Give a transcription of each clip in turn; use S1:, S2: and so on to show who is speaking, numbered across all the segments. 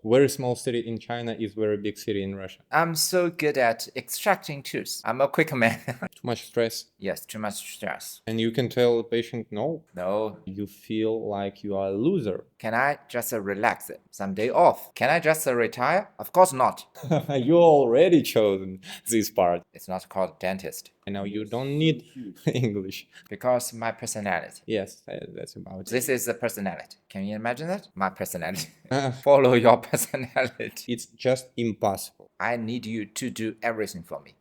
S1: Very small city in China is very big city in Russia.
S2: I'm so good at extracting tooth. I'm a quick man.
S1: Too much stress.
S2: Yes, too much stress.
S1: And you can tell the patient no.
S2: No.
S1: You feel like you are a loser.
S2: Can I just relax some day off? Can I just retire? Of course not.
S1: You already chosen this part.
S2: It's not called dentist.
S1: I know you don't need English.
S2: Because my personality.
S1: Yes, that's about it.
S2: This is the personality. Can you imagine that? My personality. Follow your personality.
S1: It's just impossible.
S2: I need you to do everything for me.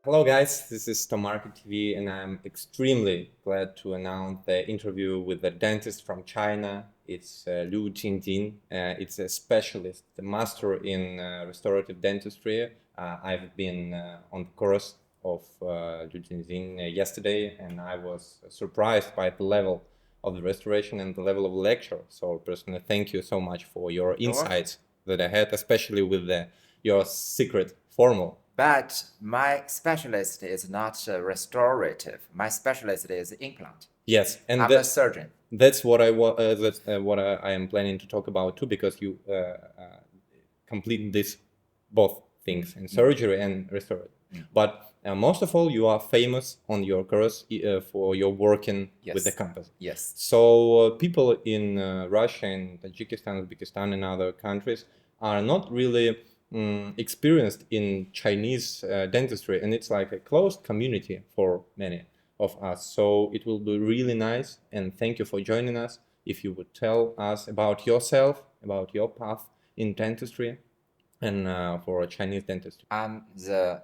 S1: Hello guys, this is Tomarket TV and I'm extremely glad to announce the interview with the dentist from China. It's Liu Jingjin. It's a specialist, a master in restorative dentistry. I've been on the course of Liu Jingjin yesterday and I was surprised by the level of the restoration and the level of the lecture. So personally, thank you so much for your insights that I had, especially with your secret formula.
S2: But my specialist is not restorative. My specialist is implant.
S1: Yes, and
S2: I'm a surgeon.
S1: That's what I am planning to talk about too, because you complete this both things in surgery and restorative. But most of all, you are famous on your course for your working with the composites.
S2: Yes.
S1: So people in Russia and Tajikistan, Uzbekistan, and other countries are not really experienced in Chinese dentistry, and it's like a closed community for many of us. So it will be really nice, and thank you for joining us. If you would tell us about yourself, about your path in dentistry and for Chinese dentistry.
S2: I'm the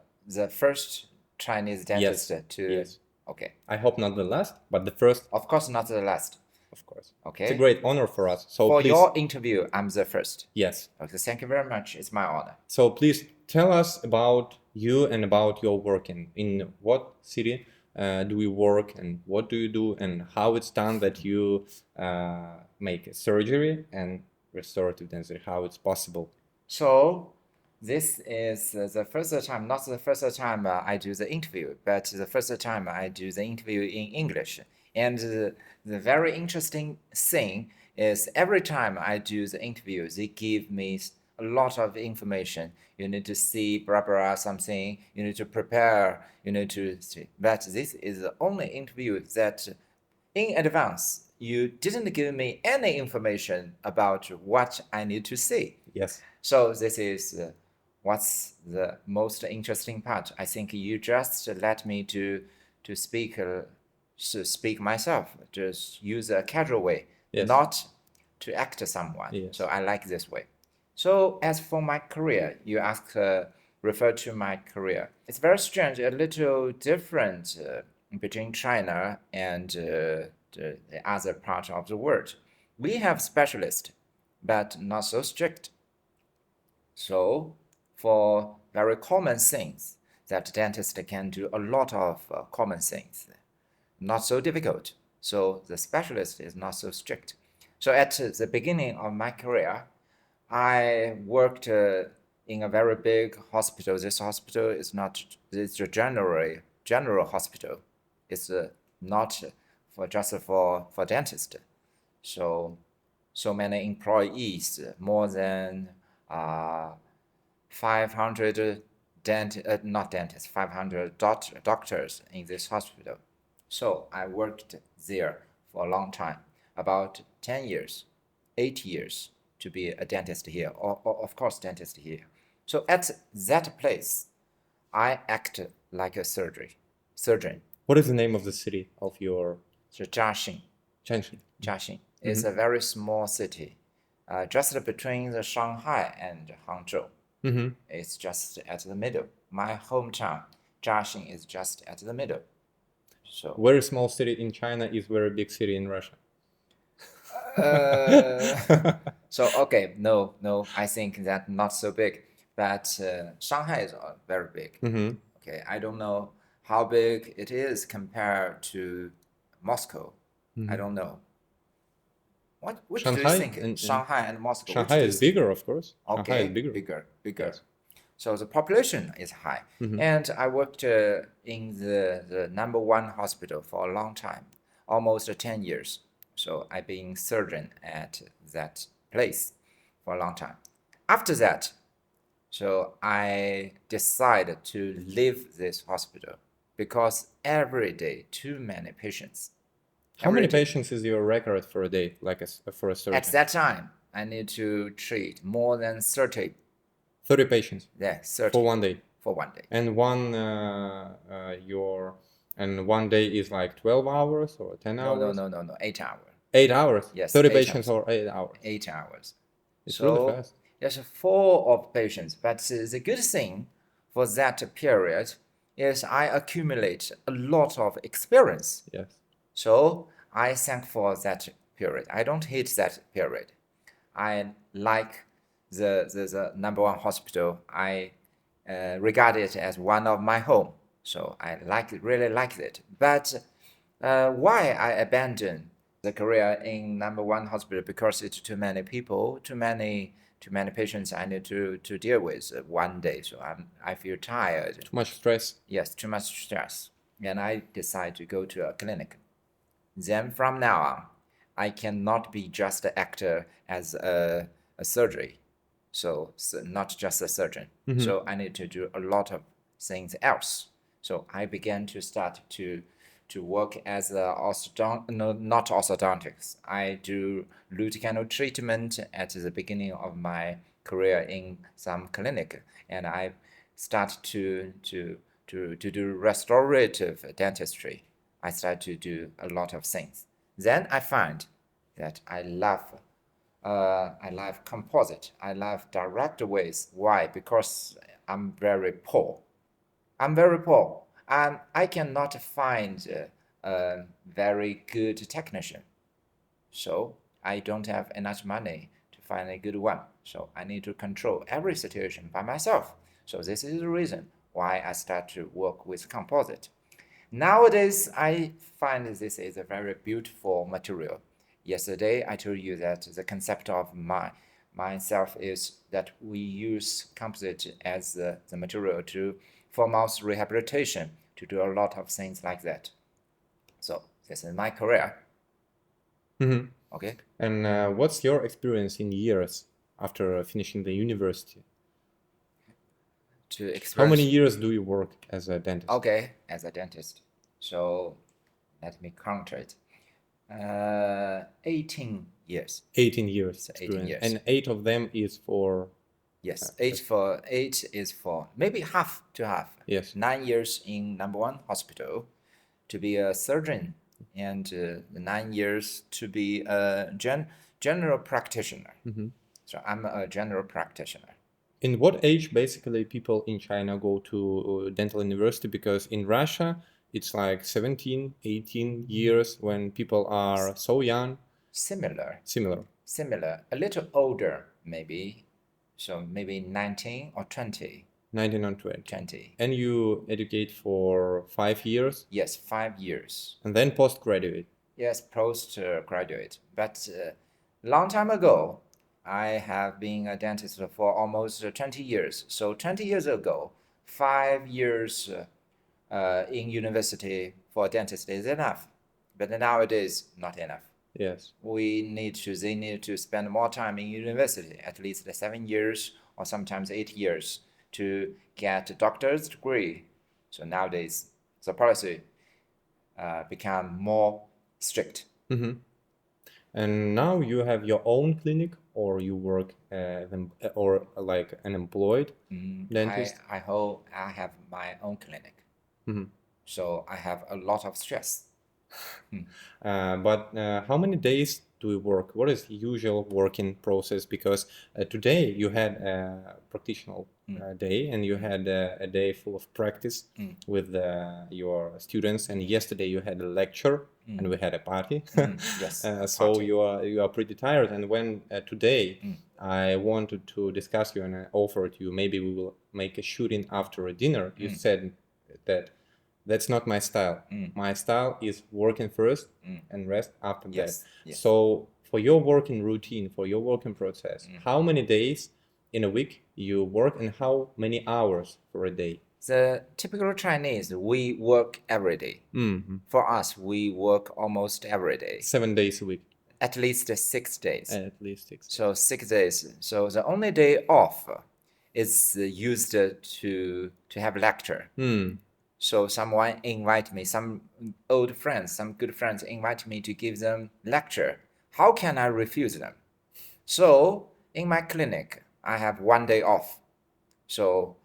S2: first Chinese dentist to...
S1: Yes.
S2: Okay.
S1: I hope not the last, but the first.
S2: Of course not the last.
S1: Of course.
S2: Okay.
S1: It's a great honor for us. So
S2: for
S1: please...
S2: your interview, I'm the first.
S1: Yes.
S2: Okay, thank you very much. It's my honor.
S1: So please tell us about you and about your working. In what city do we work and what do you do and how it's done that you make a surgery and restorative dentistry, how it's possible?
S2: So this is the first time, not the first time I do the interview, but the first time I do the interview in English. And the very interesting thing is every time I do the interview, they give me a lot of information. You need to see blah blah something, you need to prepare, you need to see. But this is the only interview that in advance you didn't give me any information about what I need to see.
S1: Yes.
S2: So this is what's the most interesting part. I think you just let me to speak myself, just use a casual way, not to act someone. Yes. So I like this way. So as for my career, you ask, refer to my career. It's very strange, a little different between China and the other part of the world. We have specialists, but not so strict. So for very common things, that dentist can do a lot of common things. Not so difficult. So the specialist is not so strict. So at the beginning of my career, I worked in a very big hospital. This hospital is not, it's a general hospital. It's not for just for dentists. So many employees, more than 500 500 doctors in this hospital. So I worked there for a long time, about 10 years, 8 years to be a dentist here, or of course dentist here. So at that place, I act like a surgeon.
S1: What is the name of the city of your...
S2: So Jiaxing.
S1: Jiaxing.
S2: It's a very small city, just between the Shanghai and Hangzhou. It's just at the middle. My hometown, Jiaxing, is just at the middle. So
S1: very small city in China is very big city in Russia.
S2: So okay, no, I think that not so big, but Shanghai is very big. Okay, I don't know how big it is compared to Moscow. I don't know. Which
S1: Shanghai,
S2: do you think? Shanghai and Moscow.
S1: Shanghai is bigger, of course.
S2: Okay,
S1: Shanghai is bigger.
S2: Yes. So the population is high. And I worked in the #1 hospital for a long time, almost 10 years. So I've been surgeon at that place for a long time. After that, so I decided to leave this hospital because every day too many patients.
S1: How many patients is your record for a day, like for a surgeon?
S2: At that time, I need to treat more than 30.
S1: 30 patients?
S2: Yeah, 30.
S1: For one day?
S2: For one day.
S1: And one day is like 12 hours or 10 hours?
S2: No, 8 hours.
S1: 8 hours?
S2: Yes.
S1: 30 patients or 8 hours?
S2: 8 hours.
S1: It's really fast.
S2: There's full of patients, but the good thing for that period is I accumulate a lot of experience.
S1: Yes.
S2: So I thank for that period. I don't hate that period. I like the number one hospital. I regard it as one of my home. So I really like it. But why I abandoned the career in number one hospital? Because it's too many people, too many patients I need to deal with one day. So I feel tired.
S1: Too much stress.
S2: Yes, too much stress. And I decide to go to a clinic. Then from now on, I cannot be just an actor as a surgery. So not just a surgeon. So I need to do a lot of things else. So I began to start to work as a not orthodontics. I do root canal treatment at the beginning of my career in some clinic, and I start to do restorative dentistry. I start to do a lot of things. Then I find that I love composite. I love direct ways. Why? Because I'm very poor. I'm very poor, and I cannot find a very good technician. So I don't have enough money to find a good one. So I need to control every situation by myself. So this is the reason why I start to work with composite. Nowadays, I find this is a very beautiful material. Yesterday, I told you that the concept of myself is that we use composite as the material for mouth rehabilitation, to do a lot of things like that. So this is my career. Okay.
S1: And what's your experience in years after finishing the university? How many years do you work as a dentist?
S2: Okay, as a dentist. So let me count it. 18 years.
S1: 18 years.
S2: 18 years.
S1: And 8 of them is for.
S2: Yes, 8 is for maybe half to half.
S1: Yes.
S2: 9 years in number one hospital to be a surgeon, and 9 years to be a general practitioner. So I'm a general practitioner.
S1: In what age basically people in China go to dental university? Because in Russia it's like 17, 18 years when people are so young.
S2: Similar. A little older maybe. So maybe 19 or 20.
S1: 19 or 20. And you educate for 5 years?
S2: Yes, 5 years.
S1: And then postgraduate?
S2: Yes, postgraduate. But long time ago, I have been a dentist for almost 20 years. So 20 years ago, 5 years in university for a dentist is enough. But nowadays, not enough.
S1: Yes.
S2: They need to spend more time in university, at least 7 years or sometimes 8 years to get a doctor's degree. So nowadays, the policy become more strict.
S1: And now you have your own clinic, or you work or like an employed dentist?
S2: I have my own clinic. So I have a lot of stress.
S1: But how many days do you work? What is the usual working process? Because today you had a practitioner day, and you had a day full of practice with your students, and yesterday you had a lecture and we had a party.
S2: Yes.
S1: So you are pretty tired. And when today I wanted to discuss you and I offered you maybe we will make a shooting after a dinner, you said that that's not my style. My style is working first and rest after that.
S2: Yes.
S1: So for your working routine, for your working process, how many days in a week you work and how many hours for a day?
S2: The typical Chinese, we work every day. For us, we work almost every day.
S1: 7 days a week.
S2: At least 6 days.
S1: At least 6 days.
S2: So 6 days. So the only day off is used to have lecture. So someone invite me, some old friends, some good friends invite me to give them lecture. How can I refuse them? So in my clinic, I have 1 day off. So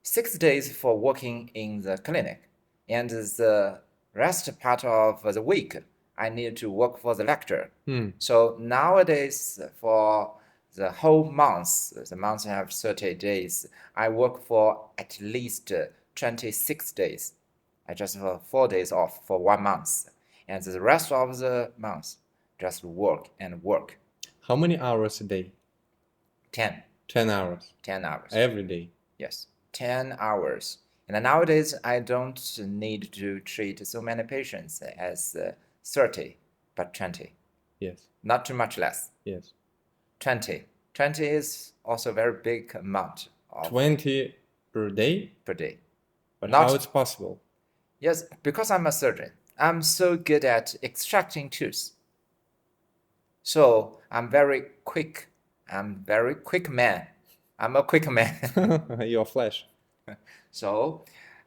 S2: 6 days for working in the clinic, and the rest part of the week I need to work for the lecture. So nowadays for the whole month, the month have 30 days, I work for at least 26 days. I just have 4 days off for 1 month, and the rest of the month just work and work.
S1: How many hours a day?
S2: 10.
S1: 10 hours.
S2: 10 hours.
S1: Every day.
S2: Yes, 10 hours. And nowadays, I don't need to treat so many patients as 30, but 20.
S1: Yes.
S2: Not too much less.
S1: Yes.
S2: 20. 20 is also a very big amount.
S1: 20 per day?
S2: Per day.
S1: But how it's possible?
S2: Yes, because I'm a surgeon. I'm so good at extracting tooth. So I'm very quick. I'm very quick man. I'm a quick man.
S1: Your flesh.
S2: So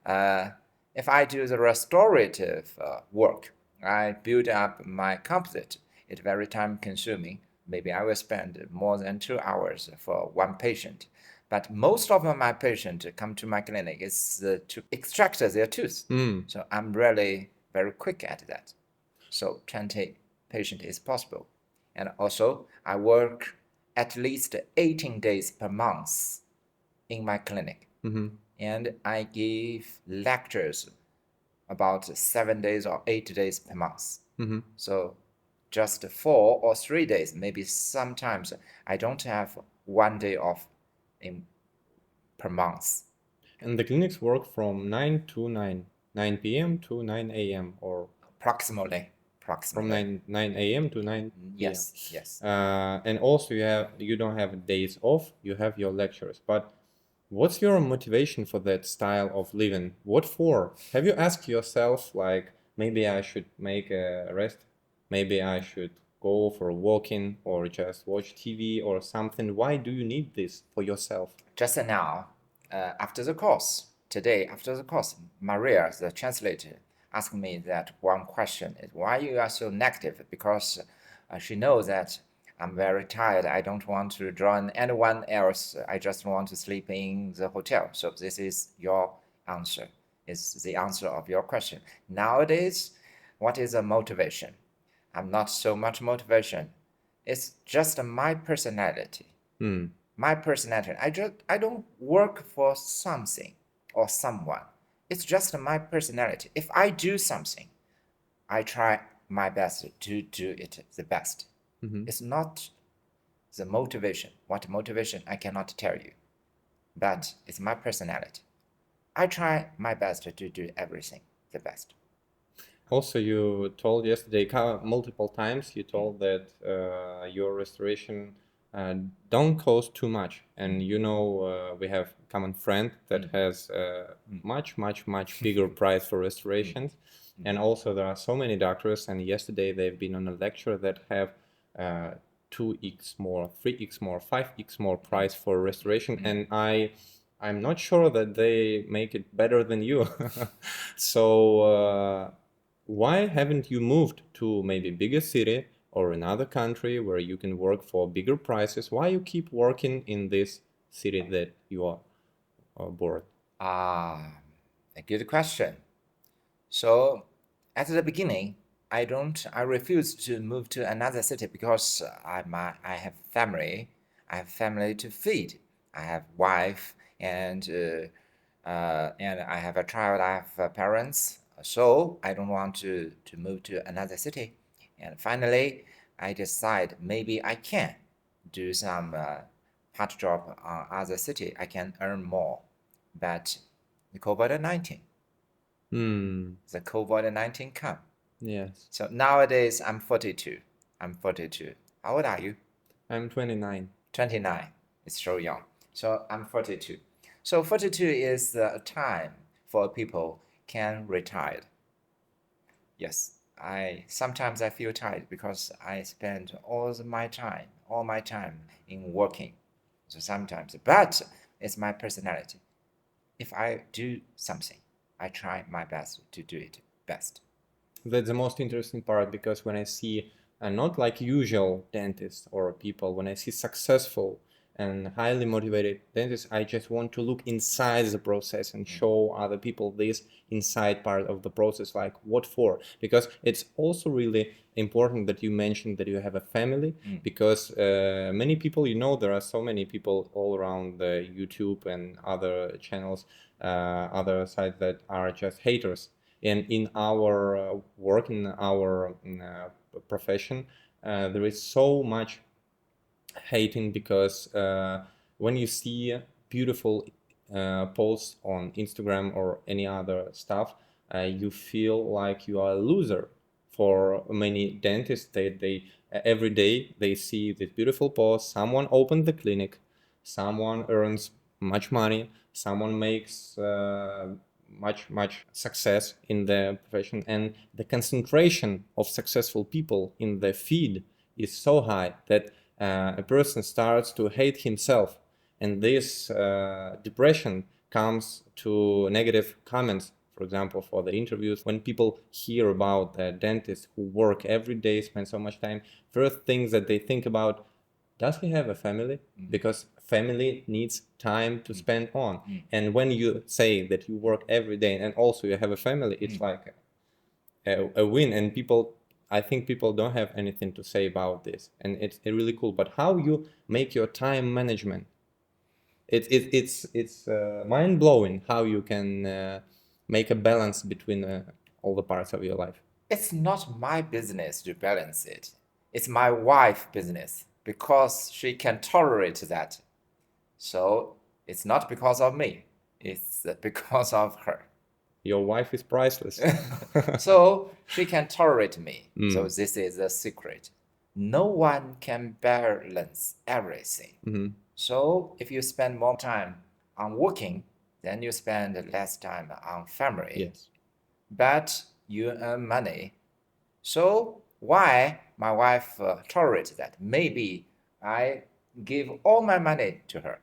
S2: if I do the restorative work, I build up my composite. It's very time consuming. Maybe I will spend more than 2 hours for one patient. But most of my patients come to my clinic is to extract their tooth. So I'm really very quick at that. So 20 patients is possible. And also I work at least 18 days per month in my clinic. And I give lectures about 7 days or 8 days per month. So just 4 or 3 days, maybe sometimes I don't have 1 day off per month.
S1: And the clinics work from 9 to 9 p.m. to 9 a.m. or
S2: approximately.
S1: From 9 a.m. to 9 p.m.
S2: Yes.
S1: And also you don't have days off, you have your lectures. But what's your motivation for that style of living? What for? Have you asked yourself, like, maybe I should make a rest? Maybe I should go for walking or just watch TV or something? Why do you need this for yourself?
S2: Just now, after the course, Maria, the translator, asked me that one question is why you are so negative, because she knows that I'm very tired. I don't want to join anyone else. I just want to sleep in the hotel. So this is your answer. It's the answer of your question. Nowadays, what is the motivation? I'm not so much motivation. It's just my personality. My personality. I don't work for something or someone. It's just my personality. If I do something, I try my best to do it the best. It's not the motivation. What motivation, I cannot tell you. But it's my personality. I try my best to do everything the best.
S1: Also, you told yesterday multiple times, you told that your restoration don't cost too much. And we have a common friend that has much bigger price for restorations. And also there are so many doctors, and yesterday they've been on a lecture that have 2x more, 3x more, 5x more price for restoration. And I'm not sure that they make it better than you. So why haven't you moved to maybe bigger city or another country where you can work for bigger prices? Why you keep working in this city that you are bored?
S2: A good question. So at the beginning, I refuse to move to another city because I have family. I have family to feed. I have wife and I have a child. I have parents. So I don't want to move to another city. And finally, I decide maybe I can do some part job on other city. I can earn more. But the COVID-19. The COVID-19 come.
S1: Yes.
S2: So nowadays I'm 42. How old are you?
S1: I'm 29.
S2: 29. It's so young. So I'm 42. So 42 is a time for people can retire. Yes, sometimes I feel tired because I spend all my time in working. So sometimes, but it's my personality. If I do something, I try my best to do it best.
S1: That's the most interesting part, because when I see not like usual dentists or people, when I see successful and highly motivated dentists, I just want to look inside the process and show other people this inside part of the process, like what for. Because it's also really important that you mentioned that you have a family, because many people, there are so many people all around the YouTube and other channels, other sites that are just haters. And in our work, in our profession, there is so much hating, because when you see beautiful posts on Instagram or any other stuff, you feel like you are a loser. For many dentists, they every day they see this beautiful post. Someone opened the clinic, someone earns much money, someone makes much success in the profession, and the concentration of successful people in the feed is so high that a person starts to hate himself, and this depression comes to negative comments. For example, for the interviews, when people hear about the dentists who work every day, spend so much time, first things that they think about, does he have a family? Because family needs time to spend on. And when you say that you work every day and also you have a family, it's like a win. And I think people don't have anything to say about this, and it's really cool. But how you make your time management? It's mind blowing how you can make a balance between all the parts of your life.
S2: It's not my business to balance it. It's my wife's business, because she can tolerate that. So it's not because of me. It's because of her.
S1: Your wife is priceless.
S2: So she can tolerate me. So this is a secret. No one can balance everything. So if you spend more time on working, then you spend less time on family.
S1: Yes.
S2: But you earn money. So why my wife tolerates that? Maybe I give all my money to her.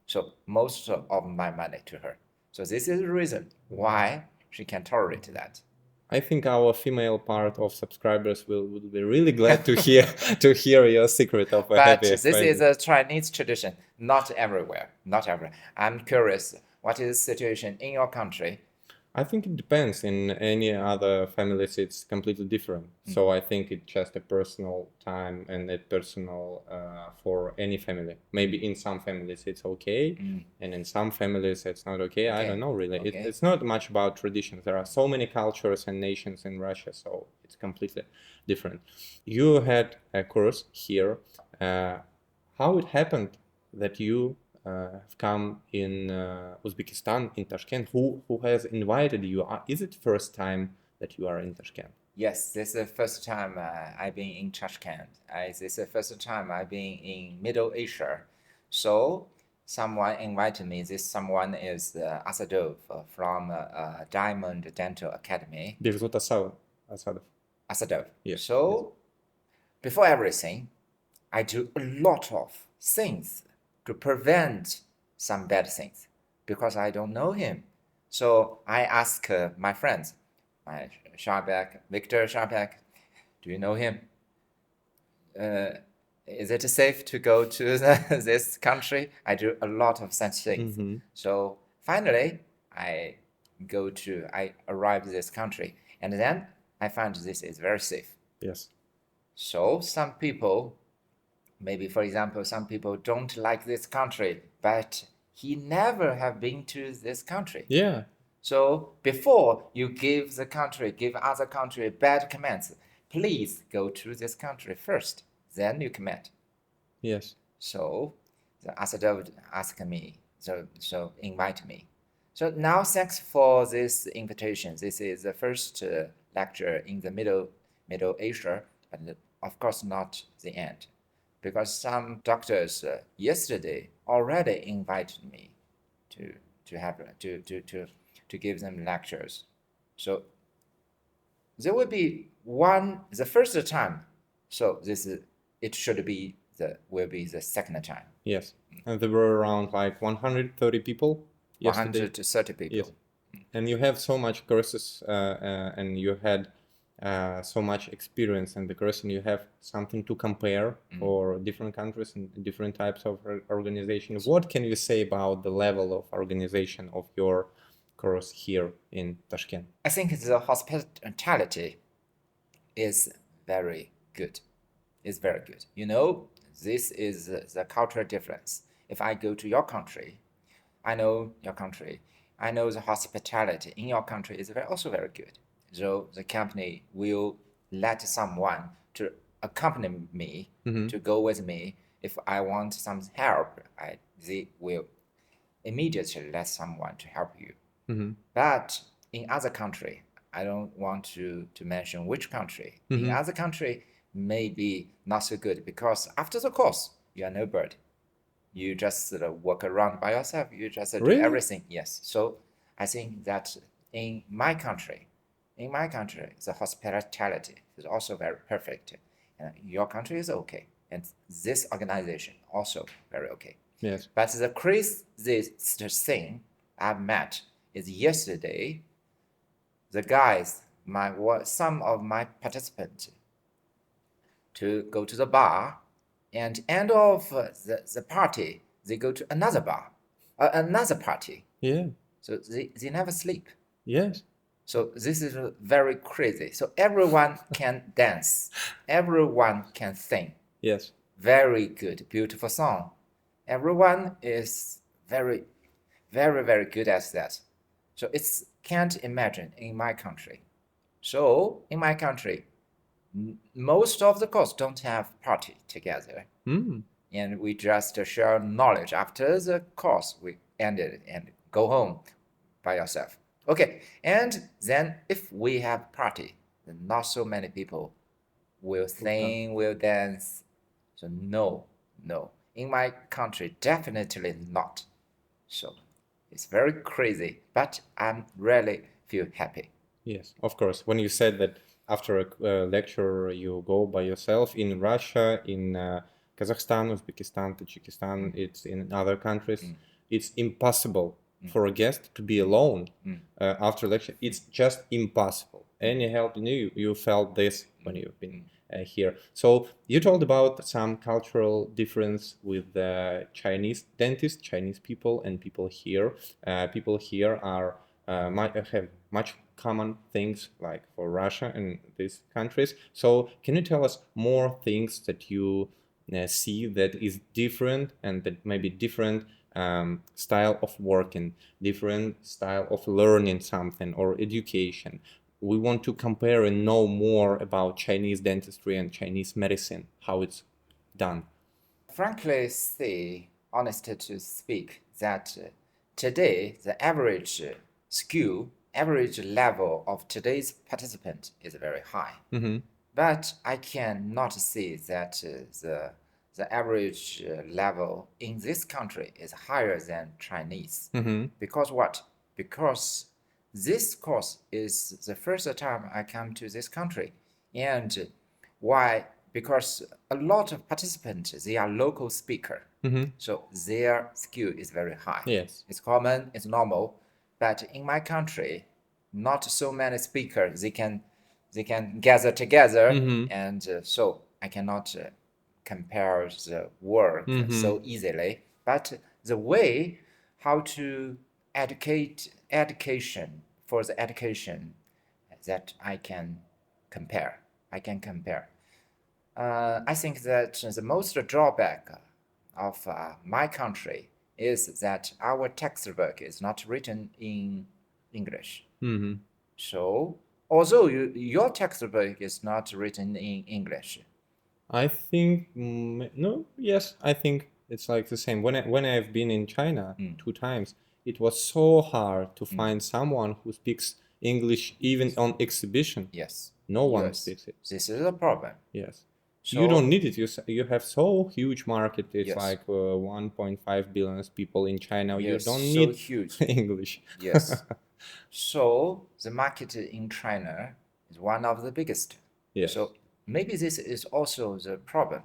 S2: So most of my money to her. So this is the reason why she can tolerate that.
S1: I think our female part of subscribers will be really glad to hear your secret of a happy
S2: But this is
S1: family.
S2: a Chinese tradition, not everywhere. Not everywhere. I'm curious, what is the situation in your country?
S1: I think it depends. In any other families, it's completely different. So I think it's just a personal time and a personal for any family. Maybe in some families it's okay, and in some families it's not okay. I don't know really. It's not much about traditions. There are so many cultures and nations in Russia, so it's completely different. You had a course here. How it happened that you have come in Uzbekistan, in Tashkent? Who has invited you? Is it first time that you are in Tashkent?
S2: Yes, this is the first time I've been in Tashkent. This is the first time I've been in Middle Asia. So someone invited me. This someone is Asadov from Diamond Dental Academy.
S1: Behzod Asadov.
S2: Asadov.
S1: Yes.
S2: So before everything, I do a lot of things to prevent some bad things, because I don't know him. So I ask my friends, my Victor Shabak, do you know him? Is it safe to go to this country? I do a lot of such things. So finally, I arrived in this country, and then I found this is very safe.
S1: Yes.
S2: So some people, maybe for example, some people don't like this country, but he never have been to this country.
S1: Yeah.
S2: So before you give other country bad comments, please go to this country first, then you comment.
S1: Yes.
S2: So the Asadov asked me, so invite me. So now thanks for this invitation. This is the first lecture in the Middle Asia, but of course not the end, because some doctors yesterday already invited me to to give them lectures. So there will be the first time. So it should be will be the second time.
S1: Yes, and there were around like 130 people yesterday.
S2: 130 people.
S1: Yes. And you have so much courses, and you had so much experience in the course, and you have something to compare for different countries and different types of organization. What can you say about the level of organization of your course here in Tashkent?
S2: I think the hospitality is very good. It's very good. You know, this is the cultural difference. If I go to your country, I know your country. I know the hospitality in your country is also very good. So the company will let someone to accompany me, to go with me. If I want some help, they will immediately let someone to help you. But in other country, I don't want to mention which country. In other country, maybe not so good, because after the course, you are nobody. You just walk around by yourself. You just do everything. Yes. So I think that in my country, the hospitality is also very perfect. And your country is okay. And this organization also very okay.
S1: Yes.
S2: But the craziest thing I've met is yesterday, the guys, some of my participants, to go to the bar, and end of the party, they go to another bar, another party.
S1: Yeah.
S2: So they never sleep.
S1: Yes.
S2: So this is very crazy. So everyone can dance. Everyone can sing.
S1: Yes.
S2: Very good, beautiful song. Everyone is very, very, very good at that. So it's can't imagine in my country. So in my country, most of the course don't have party together. And we just share knowledge. After the course, we ended and go home by yourself. Okay, and then if we have party, then not so many people will sing, will dance. So no. In my country, definitely not. So it's very crazy, but I'm really feel happy.
S1: Yes, of course. When you said that after a lecture you go by yourself in Russia, in Kazakhstan, Uzbekistan, Tajikistan, it's in other countries, it's impossible for a guest to be alone after lecture. It's just impossible. Any help you felt this when you've been here. So you told about some cultural difference with the Chinese dentists, Chinese people, and people here. People here are have much common things like for Russia and these countries. So can you tell us more things that you see that is different, and that maybe different style of working, different style of learning something or education? We want to compare and know more about Chinese dentistry and Chinese medicine, how it's done.
S2: Frankly say, honest to speak, that today the average skill, average level of today's participant is very high. But I cannot say that the average level in this country is higher than Chinese. Because what? Because this course is the first time I come to this country. And why? Because a lot of participants, they are local speaker. So their skill is very high.
S1: Yes.
S2: It's common, it's normal. But in my country, not so many speakers, they can gather together. And so I cannot compare the work so easily. But the way how to education for the education that I can compare. I think that the most drawback of my country is that our textbook is not written in English. So although your textbook is not written in English,
S1: I think no. Yes, I think it's like the same. When I've been in China 2 times, it was so hard to find someone who speaks English even on exhibition.
S2: Yes.
S1: No one speaks it.
S2: This is a problem.
S1: Yes.
S2: So,
S1: you don't need it. You have so huge market. It's like 1.5 billion people in China.
S2: Yes,
S1: You don't
S2: so
S1: need
S2: huge.
S1: English.
S2: Yes. So the market in China is one of the biggest.
S1: Yes.
S2: So maybe this is also the problem,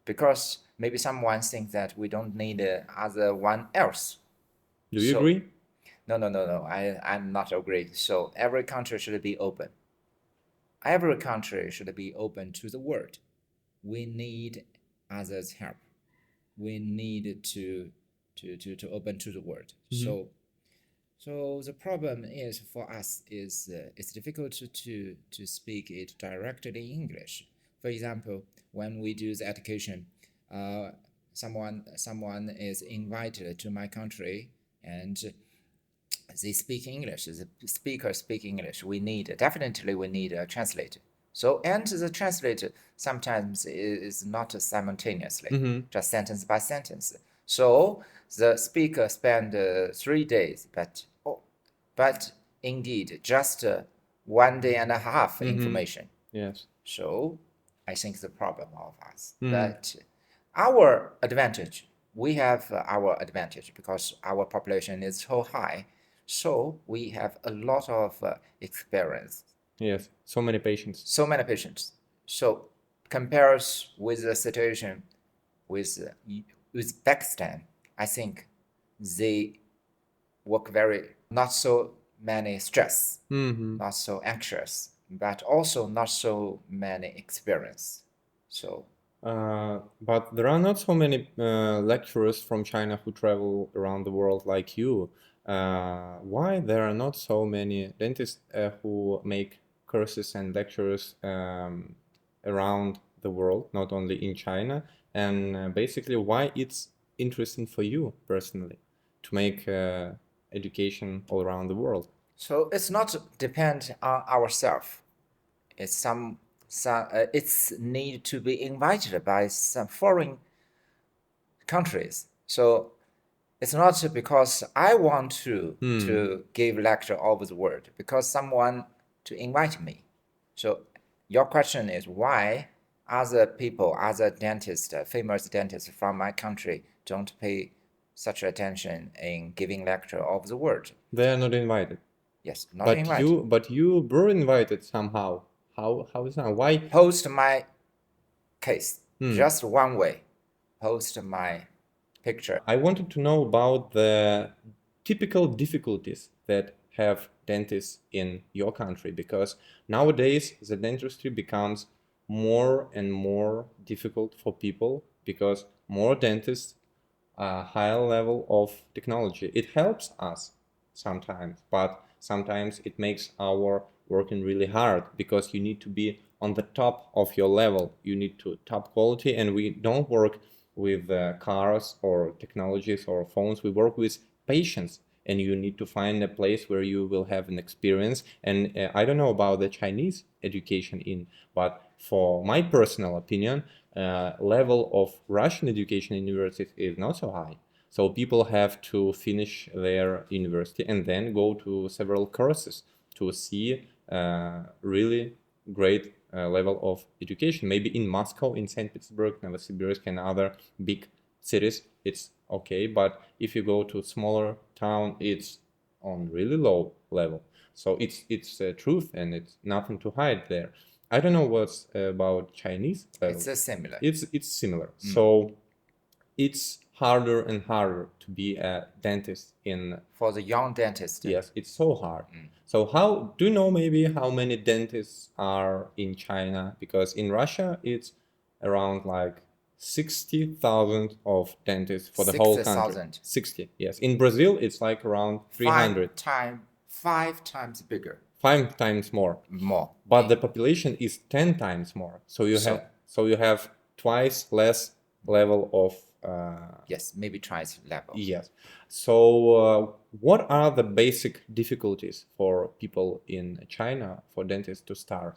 S2: because maybe someone thinks that we don't need other one else.
S1: Do you agree?
S2: No. I'm not agree. So every country should be open. Every country should be open to the world. We need others' help. We need to open to the world. So the problem is for us is it's difficult to speak it directly in English. For example, when we do the education, someone is invited to my country and they speak English. The speaker speak English. Definitely we need a translator. So and the translator sometimes is not simultaneously, just sentence by sentence. So the speaker spend 3 days, but indeed just 1 day and a half information.
S1: Yes.
S2: So I think the problem of us. But our advantage, we have our advantage because our population is so high. So we have a lot of experience.
S1: Yes, so many patients.
S2: So many patients. So compares with the situation with Uzbekistan, I think they work very not so many stress, not so anxious, but also not so many experience. So
S1: but there are not so many lecturers from China who travel around the world like you. Why there are not so many dentists who make courses and lectures around the world, not only in China? And basically, why it's interesting for you personally to make education all around the world?
S2: So it's not depend on ourselves. It's it's need to be invited by some foreign countries. So it's not because I want to give lecture all over the world, because someone to invite me. So your question is why other people, other dentists, famous dentists from my country don't pay such attention in giving lecture all over the world?
S1: They are not invited.
S2: Yes, not invited.
S1: You were invited somehow. How is that? Why?
S2: Post my case, just one way. Post my picture.
S1: I wanted to know about the typical difficulties that have dentists in your country, because nowadays the dentistry becomes more and more difficult for people because more dentists, a higher level of technology. It helps us sometimes, but sometimes it makes our working really hard because you need to be on the top of your level. You need to top quality, and we don't work with cars or technologies or phones. We work with patients, and you need to find a place where you will have an experience. And I don't know about the Chinese education but for my personal opinion, level of Russian education in universities is not so high. So people have to finish their university and then go to several courses to see really great level of education. Maybe in Moscow, in St. Petersburg, Novosibirsk, and other big cities, it's okay. But if you go to smaller town, it's on really low level. So it's truth, and it's nothing to hide there. I don't know what's about Chinese level.
S2: It's similar.
S1: It's similar. So it's harder and harder to be a dentist
S2: for the young dentist.
S1: Yes, it's so hard. So how do you know maybe how many dentists are in China? Because in Russia it's around like 60,000 of dentists for the whole country.
S2: 60,000.
S1: 60, yes. In Brazil it's like around 300.
S2: Five times bigger.
S1: 5 times more. But the population is 10 times more. So you have twice less level of
S2: yes, maybe twice level.
S1: Yes. So what are the basic difficulties for people in China for dentists to start?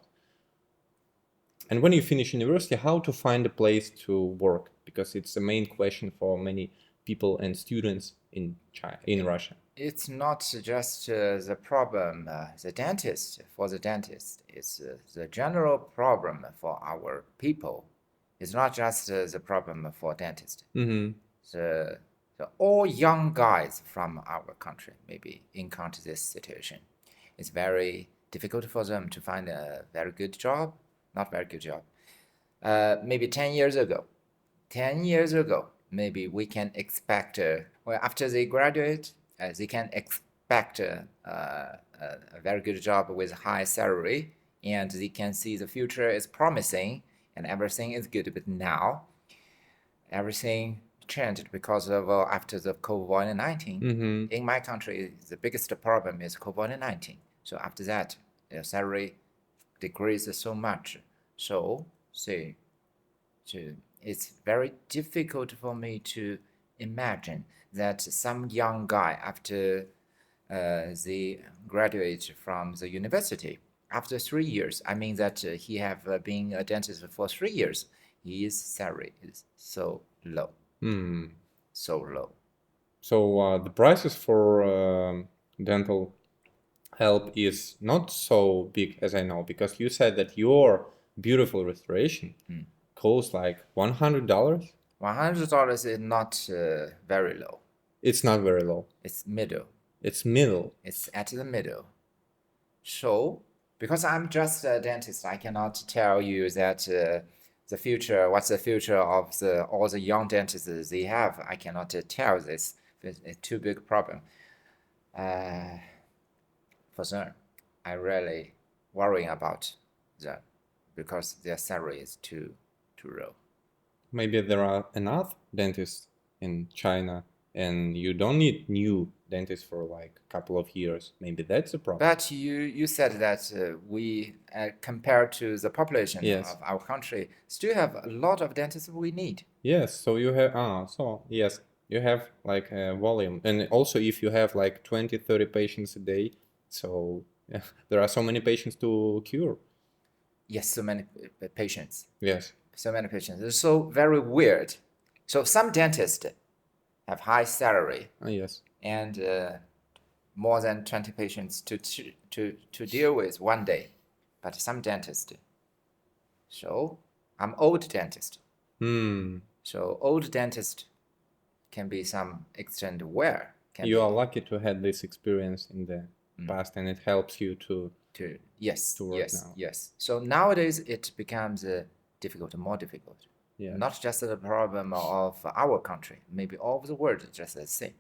S1: And when you finish university, how to find a place to work? Because it's the main question for many people and students in China, in Russia.
S2: It's not just the problem, the dentist, for the dentist. It's the general problem for our people. It's not just the problem for dentist. The So all young guys from our country maybe encounter this situation. It's very difficult for them to find a very good job, not very good job. Maybe 10 years ago, 10 years ago, maybe we can expect, well, after they graduate, they can expect a very good job with high salary, and they can see the future is promising and everything is good. But now, everything changed because of after the COVID-19.
S1: Mm-hmm.
S2: In my country, the biggest problem is COVID-19. So after that, the salary decreased so much. So, see, it's very difficult for me to imagine that some young guy after they graduate from the university after 3 years, I mean that he have been a dentist for 3 years, his salary is so low, so low.
S1: So the prices for dental help is not so big as I know, because you said that your beautiful restoration costs like $100.
S2: $100 is not very low.
S1: It's not very low.
S2: It's middle.
S1: It's middle.
S2: It's at the middle. So, because I'm just a dentist, I cannot tell you that the future, what's the future of all the young dentists they have. I cannot tell this. It's too big a problem. For them, I really worrying about them because their salary is too low.
S1: Maybe there are enough dentists in China and you don't need new dentists for like a couple of years. Maybe that's a problem.
S2: But you said that we, compared to the population
S1: Yes.
S2: of our country, still have a lot of dentists we need.
S1: Yes, so you have, yes, you have like a volume. And also if you have like 20, 30 patients a day, so yeah, there are so many patients to cure.
S2: Yes, so many patients.
S1: Yes.
S2: So many patients. It's so very weird. So some dentists have high salary.
S1: Yes.
S2: And more than 20 patients to deal with one day. But some dentists. So I'm old dentist. So old dentist can be some extent where.
S1: You are lucky to have this experience in the past, and it helps you to work now.
S2: Yes. So nowadays it becomes more difficult.
S1: Yeah.
S2: Not just the problem of our country, maybe all of the world is just the same.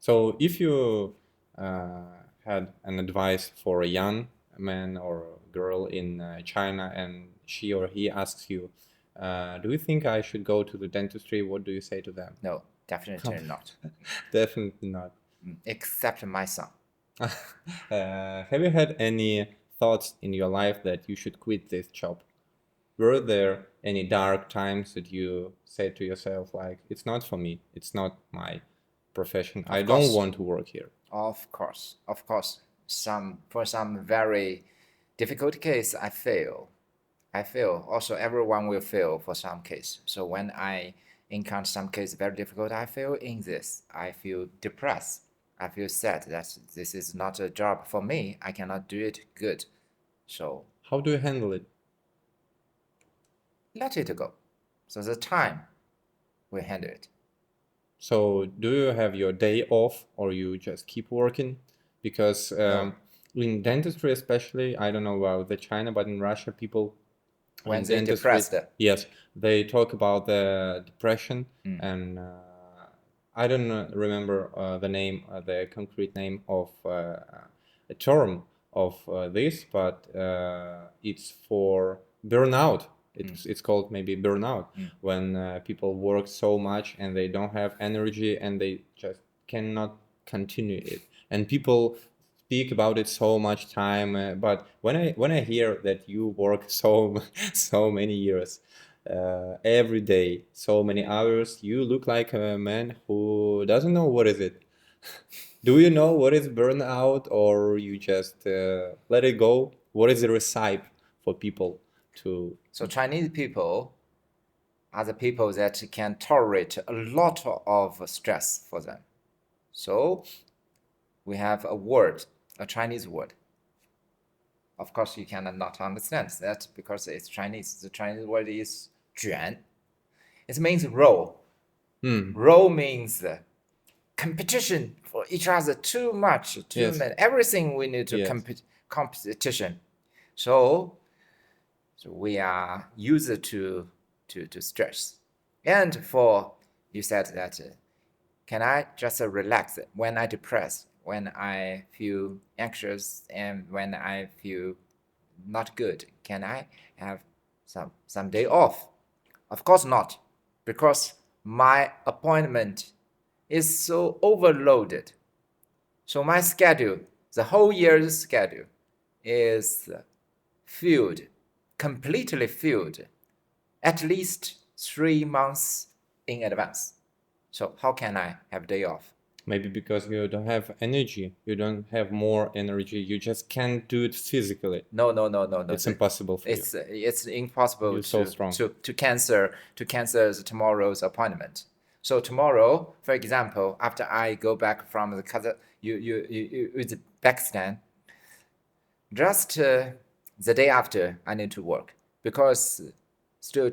S1: So if you had an advice for a young man or girl in China and she or he asks you, do you think I should go to the dentistry? What do you say to them?
S2: No, definitely not.
S1: Definitely not.
S2: Except my son.
S1: Have you had any thoughts in your life that you should quit this job? Were there any dark times that you said to yourself, like, it's not for me, it's not my profession, I don't want to work here?
S2: Of course. For some very difficult case, I fail. Also, everyone will fail for some case. So when I encounter some case very difficult, I fail in this. I feel depressed. I feel sad that this is not a job for me. I cannot do it good. So
S1: how do you handle it?
S2: Let it go. So the time will handle it.
S1: So do you have your day off or you just keep working? Because in dentistry especially, I don't know about the China, but in Russia people
S2: when they're depressed.
S1: Yes, they talk about the depression and I don't remember the name, the concrete name of a term of this, but it's for burnout. It's called maybe burnout, when people work so much and they don't have energy and they just cannot continue it. And people speak about it so much time, but when I hear that you work so many years, every day, so many hours, you look like a man who doesn't know what is it. Do you know what is burnout, or you just let it go? What is the recipe for people to...
S2: So Chinese people are the people that can tolerate a lot of stress for them. So we have a word, a Chinese word. Of course, you cannot understand that because it's Chinese. The Chinese word is 卷. It means roll. Role means competition for each other too much, too many. Everything we need to competition. So we are used to stress. And for you said that can I just relax when I depressed, when I feel anxious, and when I feel not good? Can I have some day off? Of course not, because my appointment is so overloaded. So my schedule, the whole year's schedule, is filled, completely filled, at least 3 months in advance. So how can I have day off?
S1: Maybe because you don't have energy, you don't have more energy, you just can't do it physically.
S2: No.
S1: It's impossible for you.
S2: It's impossible
S1: You're so strong.
S2: to cancel tomorrow's appointment. So tomorrow, for example, after I go back from the Uzbekistan, just the day after I need to work, because still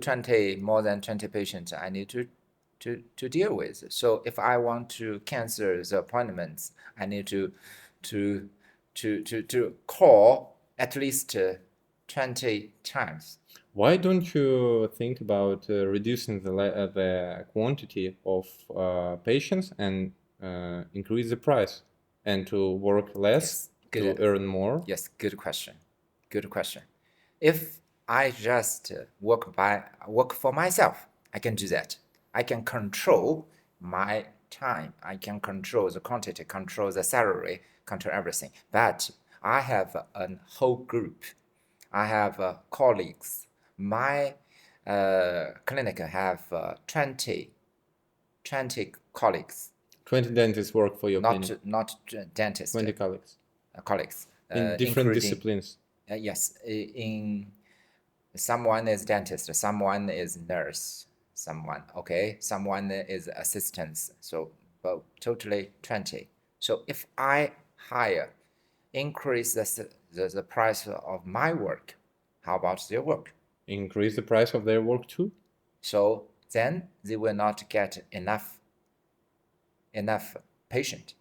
S2: more than 20 patients I need to deal with. So if I want to cancel the appointments, I need to call at least 20 times.
S1: Why don't you think about reducing the quantity of patients and increase the price, and to work less to earn more?
S2: Yes, good question. Good question. If I just work for myself, I can do that. I can control my time. I can control the quantity, control the salary, control everything. But I have a whole group. I have colleagues. My clinic have 20 colleagues.
S1: 20 dentists work for your clinic?
S2: Not dentists.
S1: 20 colleagues.
S2: Colleagues.
S1: In different disciplines?
S2: Yes. Someone is dentist, someone is nurse, someone is assistant. So totally 20. So if I increase the price of my work, how about their work?
S1: Increase the price of their work too?
S2: So then they will not get enough patient.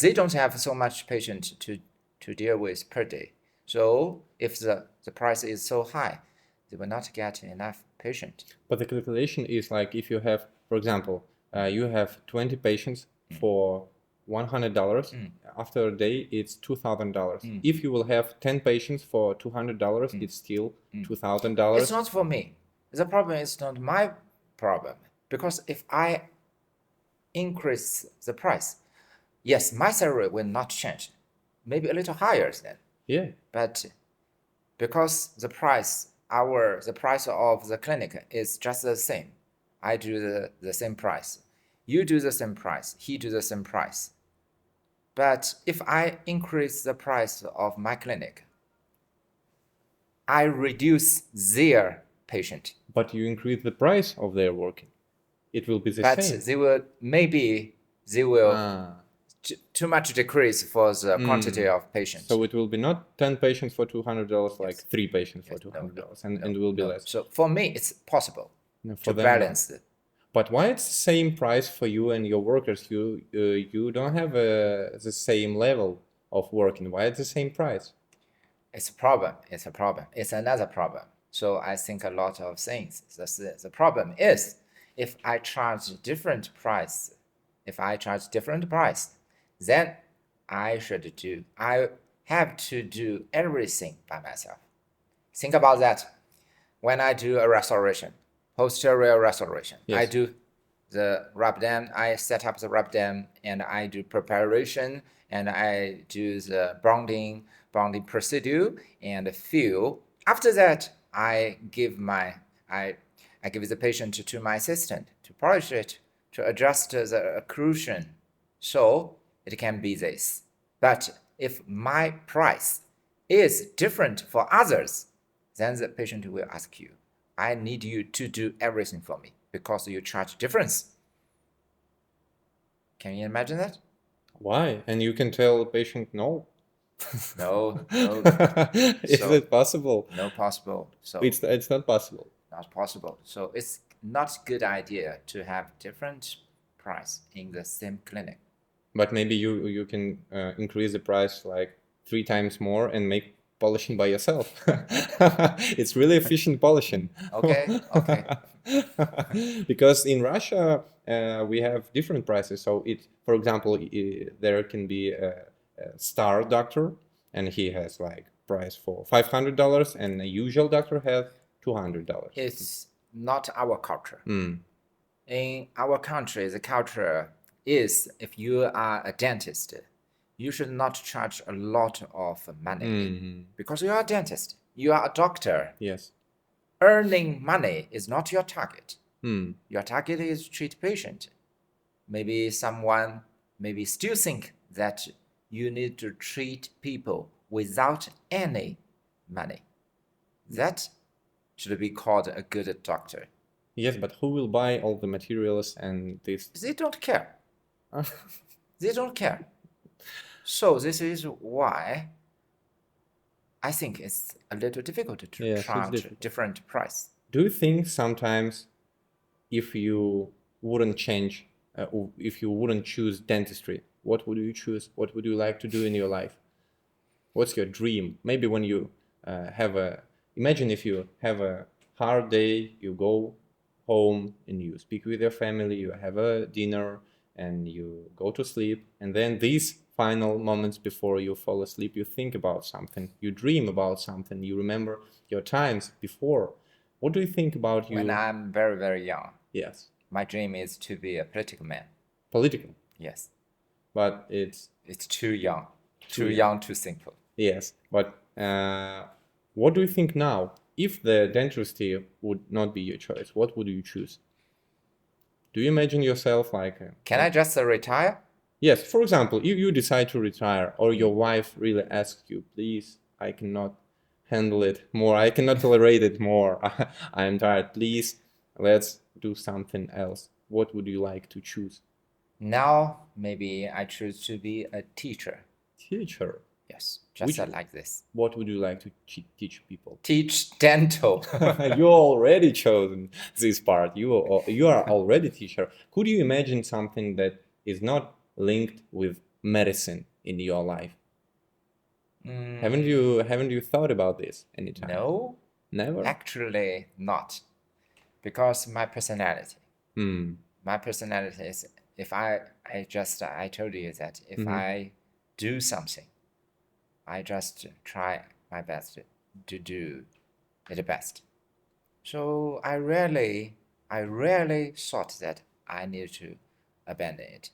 S2: They don't have so much patient to deal with per day. So if the price is so high, they will not get enough patient.
S1: But the calculation is like, if you have, for example, you have 20 patients for $100, after a day it's $2,000. If you will have 10 patients for $200, it's still $2,000.
S2: It's not for me. The problem is not my problem, because if I increase the price, yes, my salary will not change, maybe a little higher then.
S1: Yeah.
S2: But because the price of the clinic is just the same, I do the same price, you do the same price, he do the same price. But if I increase the price of my clinic, I reduce their patient.
S1: But you increase the price of their working. It will be the same.
S2: But they will too much decrease for the quantity of patients.
S1: So it will be not 10 patients for $200, like 3 patients for $200, and it will be less.
S2: So for me, it's possible to balance it.
S1: But why it's the same price for you and your workers? You don't have the same level of working. Why it's the same price?
S2: It's a problem. It's another problem. So I think a lot of things. The problem is, if I charge different price, then I have to do everything by myself. Think about that. When I do a restoration, posterior restoration, I do the rub dam, I set up the rub dam, and I do preparation, and I do the bonding procedure and fill. After that, I give the patient to my assistant to polish it, to adjust the occlusion. So it can be this. But if my price is different for others, then the patient will ask you, I need you to do everything for me because you charge difference. Can you imagine that?
S1: Why? And you can tell the patient no.
S2: No.
S1: Is it possible?
S2: No possible. So
S1: it's not possible.
S2: No. not possible. So it's not a good idea to have different price in the same clinic.
S1: But maybe you can increase the price like 3 times more and make polishing by yourself. It's really efficient polishing.
S2: Okay, okay.
S1: Because in Russia we have different prices. So for example, there can be a star doctor, and he has like price for $500, and a usual doctor has $200.
S2: It's not our culture. In our country, the culture is if you are a dentist, you should not charge a lot of money because you are a dentist. You are a doctor.
S1: Yes.
S2: Earning money is not your target. Your target is to treat patient. Maybe someone maybe still think that you need to treat people without any money. That should be called a good doctor.
S1: Yes, but who will buy all the materials and this?
S2: They don't care. They don't care. So this is why I think it's a little difficult to charge different price.
S1: Do you think sometimes if you wouldn't change, if you wouldn't choose dentistry, what would you choose? What would you like to do in your life? What's your dream? Maybe when you imagine if you have a hard day, you go home and you speak with your family, you have a dinner and you go to sleep, and then these final moments before you fall asleep, you think about something, you dream about something, you remember your times before. What do you think about you?
S2: When I'm very, very young.
S1: Yes.
S2: My dream is to be a political man.
S1: Political?
S2: Yes.
S1: But it's
S2: too young. Too young, too simple.
S1: Yes. But what do you think now? If the dentistry would not be your choice, what would you choose? Do you imagine yourself like...
S2: Can I just retire?
S1: Yes. For example, if you decide to retire or your wife really asks you, please, I cannot handle it more. I cannot tolerate it more. I am tired. Please, let's do something else. What would you like to choose?
S2: Now, maybe I choose to be a teacher.
S1: Teacher?
S2: Yes, just like this.
S1: What would you like to teach people?
S2: Teach dental.
S1: You already chosen this part. You are already teacher. Could you imagine something that is not linked with medicine in your life? Haven't you thought about this anytime?
S2: No.
S1: Never?
S2: Actually, not. Because my personality. My personality is if I told you that if I do something, I just try my best to do it best. So I rarely thought that I need to abandon it,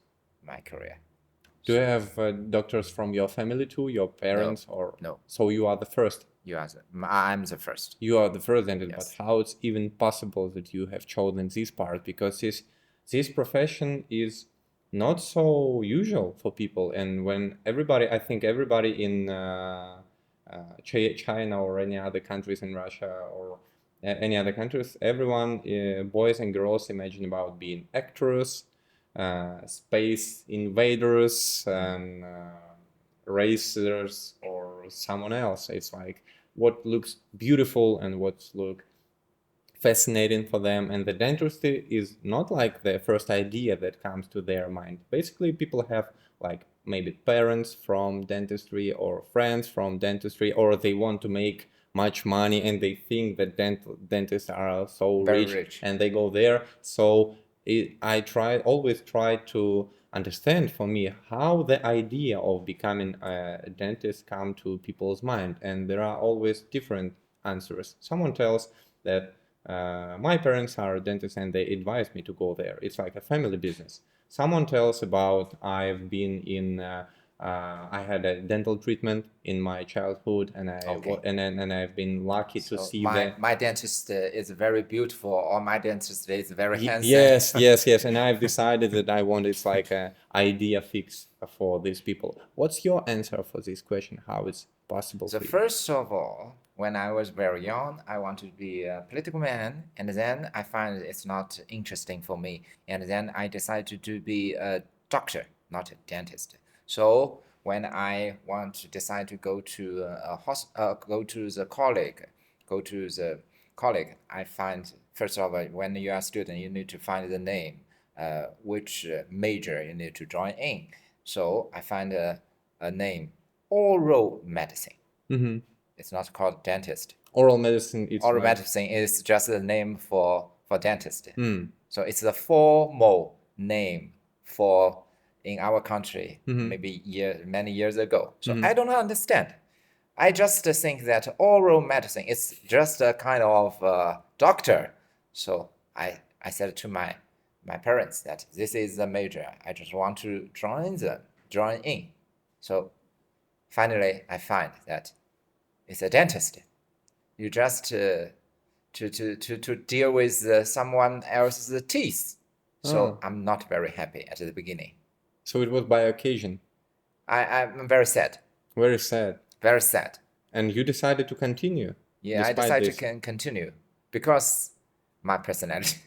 S2: my career.
S1: Do you have doctors from your family too, your parents?
S2: No,
S1: or
S2: no.
S1: So you are the first?
S2: I'm the first.
S1: You are the first dentist,
S2: yes.
S1: But how it's even possible that you have chosen this part? Because this profession is not so usual for people, and when I think everybody in China or any other countries in Russia or any other countries, everyone, boys and girls, imagine about being actors, space invaders, and racers or someone else. It's like what looks beautiful and what look fascinating for them, and the dentistry is not like the first idea that comes to their mind. Basically, people have like maybe parents from dentistry or friends from dentistry, or they want to make much money and they think that dentists are so rich and they go there. So I always try to understand, for me, how the idea of becoming a dentist come to people's mind, and there are always different answers. Someone tells that my parents are dentists and they advised me to go there. It's like a family business. Someone tells about I've been in I had a dental treatment in my childhood, and I've been lucky to see that
S2: my dentist is very beautiful, or my dentist is very handsome.
S1: Yes, and I've decided that I want it's like an idea fix for these people. What's your answer for this question? How it's possible?
S2: So first of all, when I was very young, I wanted to be a political man, and then I find it's not interesting for me, and then I decided to be a doctor, not a dentist. So when I want to decide to go to go to the college, go to the colleague, I find, first of all, when you are a student, you need to find the name, which major you need to join in. So I find a name, oral medicine.
S1: Mm-hmm.
S2: It's not called dentist.
S1: Oral medicine.
S2: Oral medicine is just a name for dentist. So it's a formal name for in our country, maybe many years ago. So I don't understand. I just think that oral medicine is just a kind of doctor. So I said to my parents that this is the major. I just want to join in. So finally, I find that it's a dentist. You just to deal with someone else's teeth. So I'm not very happy at the beginning.
S1: So it was by occasion.
S2: I'm very sad.
S1: Very sad.
S2: Very sad.
S1: And you decided to continue.
S2: Yeah, I decided to continue because my personality.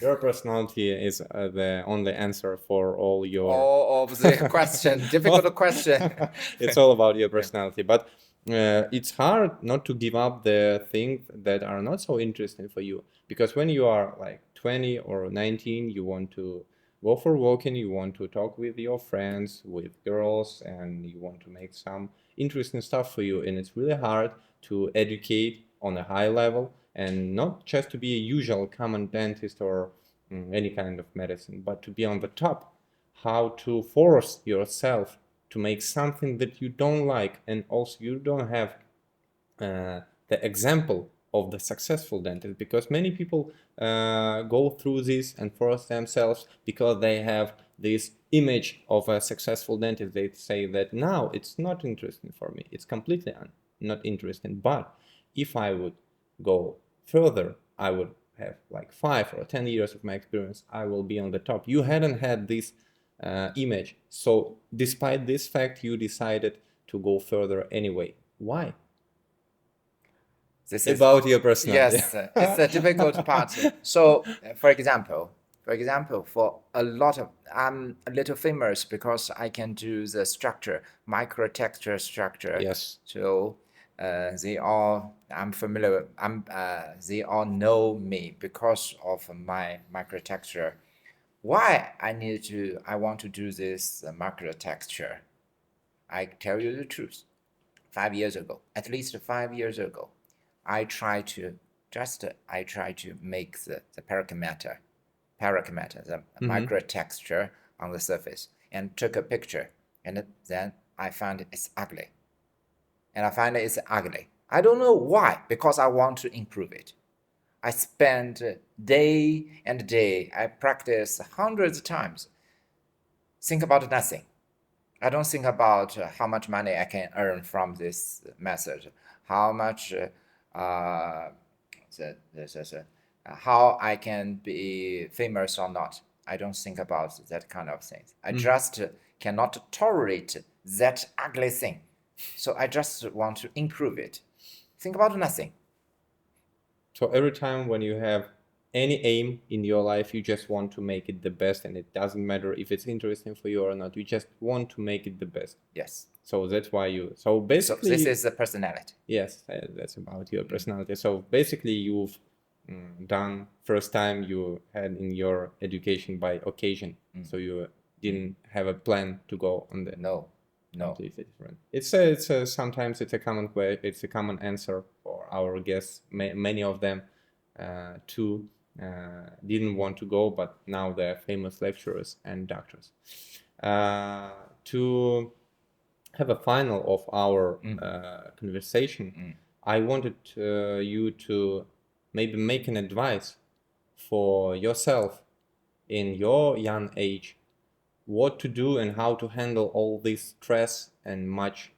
S1: Your personality is the only answer for all your...
S2: All of the question, difficult question.
S1: It's all about your personality. But it's hard not to give up the things that are not so interesting for you. Because when you are like 20 or 19, you want to go for walking, you want to talk with your friends, with girls, and you want to make some interesting stuff for you. And it's really hard to educate on a high level and not just to be a usual common dentist or any kind of medicine, but to be on the top. How to force yourself to make something that you don't like, and also you don't have the example of the successful dentist, because many people go through this and force themselves because they have this image of a successful dentist. They say that now it's not interesting for me, it's completely not interesting, but if I would go further, I would have like 5 or 10 years of my experience, I will be on the top. You hadn't had this image, so despite this fact you decided to go further anyway. Why?
S2: This is
S1: about your personality.
S2: Yes, it's a difficult part. So, for example, for a lot of, I'm a little famous because I can do the structure, micro texture structure.
S1: Yes.
S2: So, I'm familiar. They all know me because of my micro texture. Why I want to do this micro texture? I tell you the truth. 5 years ago, at least 5 years ago, I try to make the parachimeter, the micro texture on the surface, and took a picture, and then I found it's ugly. And I find it's ugly. I don't know why, because I want to improve it. I spend day and day, I practice hundreds of times, think about nothing. I don't think about how much money I can earn from this method, how much how I can be famous or not. I don't think about that kind of things. I just cannot tolerate that ugly thing. So I just want to improve it. Think about nothing.
S1: So every time when you have any aim in your life, you just want to make it the best, and it doesn't matter if it's interesting for you or not. You just want to make it the best.
S2: Yes.
S1: So that's why you... So basically...
S2: So this is the personality.
S1: Yes, that's about your personality. So basically you've done first time you had in your education by occasion. So you didn't have a plan to go on the...
S2: No.
S1: Completely different. It's sometimes it's a common way. It's a common answer for our guests. Many of them too didn't want to go, but now they're famous lecturers and doctors. To have a final of our conversation, I wanted you to maybe make an advice for yourself in your young age, what to do and how to handle all this stress and much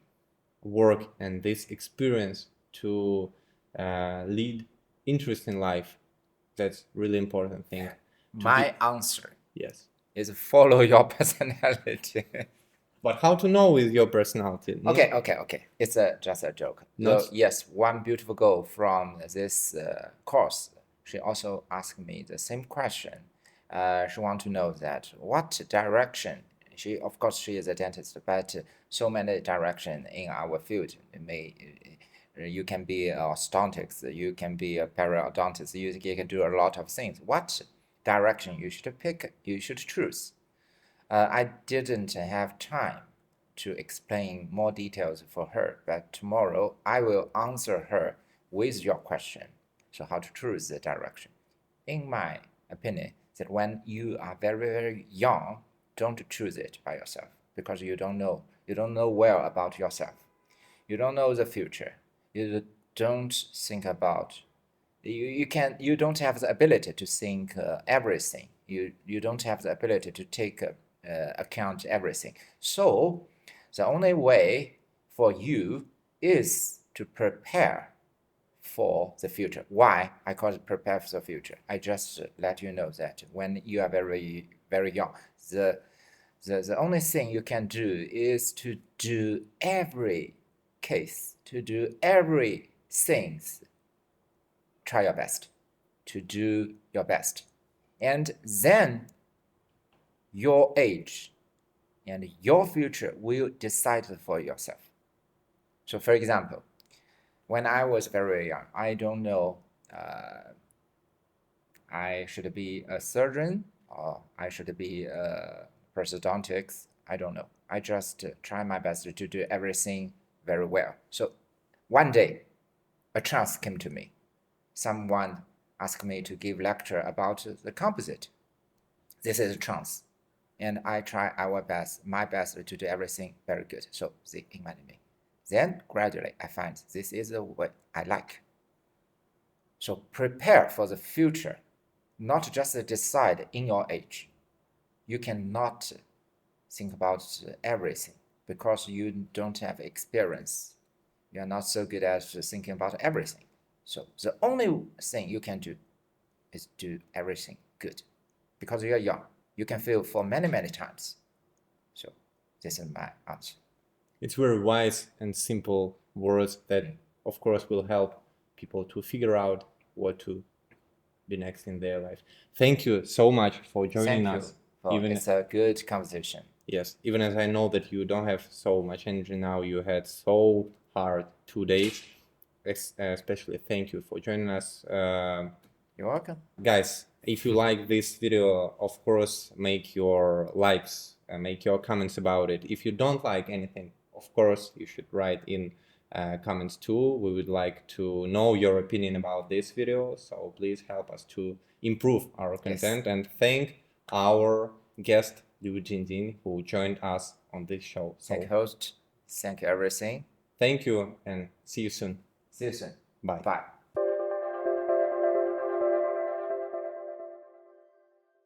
S1: work and this experience to lead interesting life. That's really important thing.
S2: My answer is follow your personality.
S1: But how to know with your personality?
S2: Okay. It's just a joke. So yes, one beautiful girl from this course, she also asked me the same question. She wants to know that what direction, she is a dentist, but so many direction in our field may You can be a orthodontist, you can be a periodontist, you can do a lot of things. What direction you should pick, you should choose. I didn't have time to explain more details for her, but tomorrow I will answer her with your question. So how to choose the direction. In my opinion, that when you are very, very young, don't choose it by yourself because you don't know well about yourself. You don't know the future. You don't think about you don't have the ability to think everything. You don't have the ability to take account everything. So the only way for you is to prepare for the future. Why I call it prepare for the future? I just let you know that when you are very, very young, the only thing you can do is to do every case, to do every things. Try your best, to do your best. And then your age and your future will decide for yourself. So for example, when I was very young, I don't know I should be a surgeon or I should be a prosthodontics. I don't know. I just try my best to do everything very well. So one day, a chance came to me. Someone asked me to give lecture about the composite. This is a chance. And I try my best to do everything very good. So they invited me. Then gradually I find this is what I like. So prepare for the future, not just decide in your age. You cannot think about everything because you don't have experience. You are not so good at thinking about everything. So the only thing you can do is do everything good because you are young. You can fail for many, many times. So this is my answer.
S1: It's very wise and simple words that, of course, will help people to figure out what to be next in their life. Thank you so much for joining us.
S2: It's a good conversation.
S1: Yes, even as I know that you don't have so much energy now, you had so hard 2 days. Especially thank you for joining us.
S2: You're welcome.
S1: Guys, if you like this video, of course, make your likes, make your comments about it. If you don't like anything, of course, you should write in comments too. We would like to know your opinion about this video, so please help us to improve our content. And thank our guest Liu Jingjin who joined us on this show.
S2: Thank you, host. Thank you everything.
S1: Thank you and see you soon.
S2: See you soon.
S1: Bye.
S2: Bye.